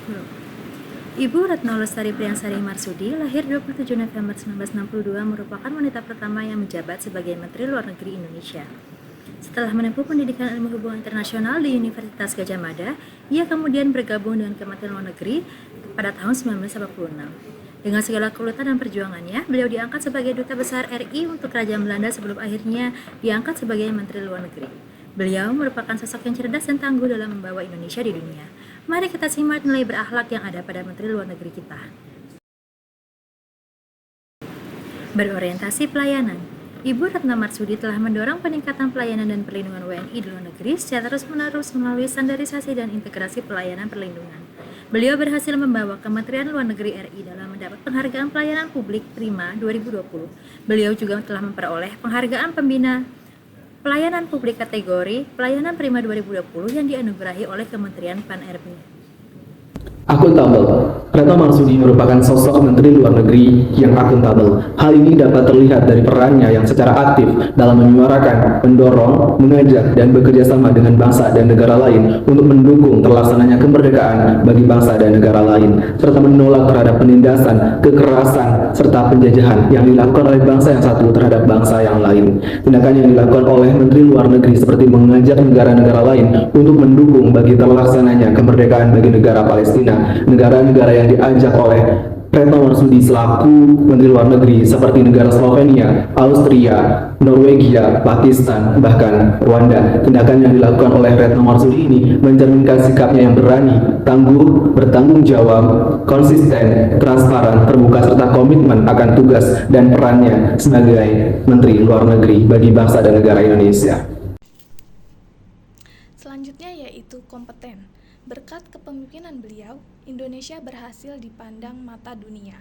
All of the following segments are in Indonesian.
Belum. Ibu Retno Lestari Priyansari Marsudi lahir 27 November 1962 merupakan wanita pertama yang menjabat sebagai Menteri Luar Negeri Indonesia. Setelah menempuh pendidikan ilmu hubungan internasional di Universitas Gadjah Mada, ia kemudian bergabung dengan Kementerian Luar Negeri pada tahun 1986. Dengan segala kesulitan dan perjuangannya, beliau diangkat sebagai Duta Besar RI untuk Kerajaan Belanda sebelum akhirnya diangkat sebagai Menteri Luar Negeri. Beliau merupakan sosok yang cerdas dan tangguh dalam membawa Indonesia di dunia. Mari kita simak nilai berakhlak yang ada pada Menteri Luar Negeri kita. Berorientasi pelayanan. Ibu Retno Marsudi telah mendorong peningkatan pelayanan dan perlindungan WNI di luar negeri secara terus-menerus melalui standarisasi dan integrasi pelayanan perlindungan. Beliau berhasil membawa Kementerian Luar Negeri RI dalam mendapat penghargaan pelayanan publik Prima 2020. Beliau juga telah memperoleh penghargaan pembina pelayanan publik kategori Pelayanan Prima 2020 yang dianugerahi oleh Kementerian Pan-RB. Akuntabel. Retno Marsudi merupakan sosok Menteri Luar Negeri yang akuntabel. Hal ini dapat terlihat dari perannya yang secara aktif dalam menyuarakan, mendorong, mengajak, dan bekerja sama dengan bangsa dan negara lain untuk mendukung terlaksananya kemerdekaan bagi bangsa dan negara lain, serta menolak terhadap penindasan, kekerasan, serta penjajahan yang dilakukan oleh bangsa yang satu terhadap bangsa yang lain. Tindakan yang dilakukan oleh Menteri Luar Negeri seperti mengajak negara-negara lain untuk mendukung bagi terlaksananya kemerdekaan bagi negara Palestina, negara-negara yang diajak oleh Retno Marsudi selaku Menteri Luar Negeri seperti negara Slovenia, Austria, Norwegia, Pakistan, bahkan Rwanda. Tindakan yang dilakukan oleh Retno Marsudi ini mencerminkan sikapnya yang berani, tangguh, bertanggung jawab, konsisten, transparan, terbuka, serta komitmen akan tugas dan perannya sebagai Menteri Luar Negeri bagi bangsa dan negara Indonesia. Selanjutnya yaitu kompeten. Berkat kepemimpinan beliau, Indonesia berhasil dipandang mata dunia.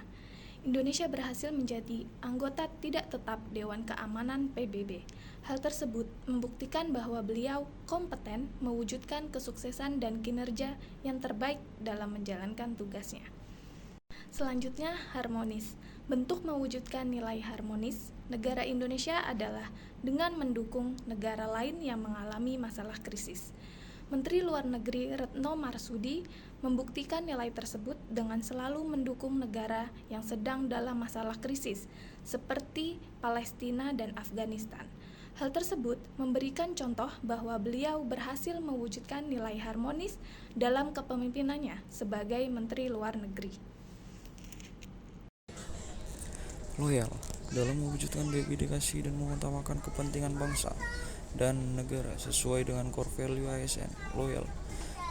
Indonesia berhasil menjadi anggota tidak tetap Dewan Keamanan PBB. Hal tersebut membuktikan bahwa beliau kompeten mewujudkan kesuksesan dan kinerja yang terbaik dalam menjalankan tugasnya. Selanjutnya, harmonis. Bentuk mewujudkan nilai harmonis negara Indonesia adalah dengan mendukung negara lain yang mengalami masalah krisis. Menteri Luar Negeri Retno Marsudi membuktikan nilai tersebut dengan selalu mendukung negara yang sedang dalam masalah krisis, seperti Palestina dan Afghanistan. Hal tersebut memberikan contoh bahwa beliau berhasil mewujudkan nilai harmonis dalam kepemimpinannya sebagai Menteri Luar Negeri. Loyal dalam mewujudkan dedikasi dan mengutamakan kepentingan bangsa dan negara sesuai dengan core value ASN. Loyal.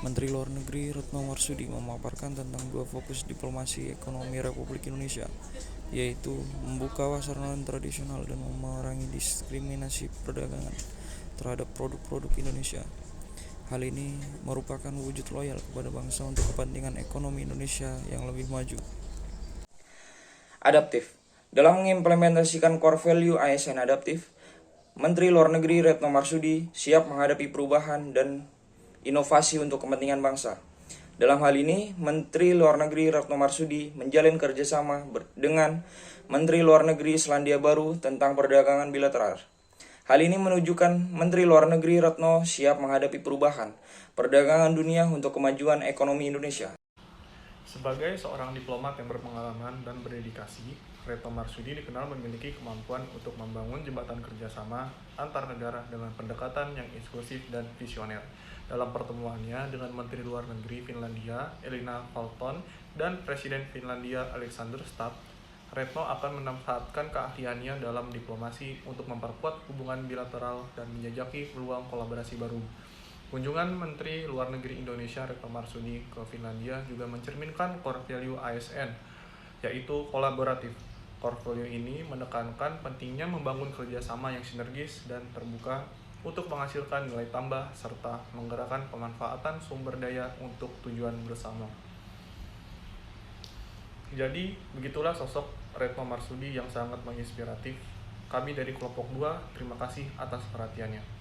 Menteri Luar Negeri Retno Marsudi memaparkan tentang dua fokus diplomasi ekonomi Republik Indonesia, yaitu membuka pasar non tradisional dan memerangi diskriminasi perdagangan terhadap produk-produk Indonesia. Hal ini merupakan wujud loyal kepada bangsa untuk kepentingan ekonomi Indonesia yang lebih maju. Adaptif. Dalam mengimplementasikan core value ASN adaptif, Menteri Luar Negeri Retno Marsudi siap menghadapi perubahan dan inovasi untuk kepentingan bangsa. Dalam hal ini, Menteri Luar Negeri Retno Marsudi menjalin kerjasama dengan Menteri Luar Negeri Selandia Baru tentang perdagangan bilateral. Hal ini menunjukkan Menteri Luar Negeri Retno siap menghadapi perubahan perdagangan dunia untuk kemajuan ekonomi Indonesia. Sebagai seorang diplomat yang berpengalaman dan berdedikasi, Retno Marsudi dikenal memiliki kemampuan untuk membangun jembatan kerjasama antar negara dengan pendekatan yang inklusif dan visioner. Dalam pertemuannya dengan Menteri Luar Negeri Finlandia, Elina Valton, dan Presiden Finlandia Alexander Stubb, Retno akan memanfaatkan keahliannya dalam diplomasi untuk memperkuat hubungan bilateral dan menjajaki peluang kolaborasi baru. Kunjungan Menteri Luar Negeri Indonesia Retno Marsudi ke Finlandia juga mencerminkan core value ASN, yaitu kolaboratif. Core value ini menekankan pentingnya membangun kerjasama yang sinergis dan terbuka untuk menghasilkan nilai tambah serta menggerakkan pemanfaatan sumber daya untuk tujuan bersama. Jadi, begitulah sosok Retno Marsudi yang sangat menginspiratif. Kami dari kelompok 2, terima kasih atas perhatiannya.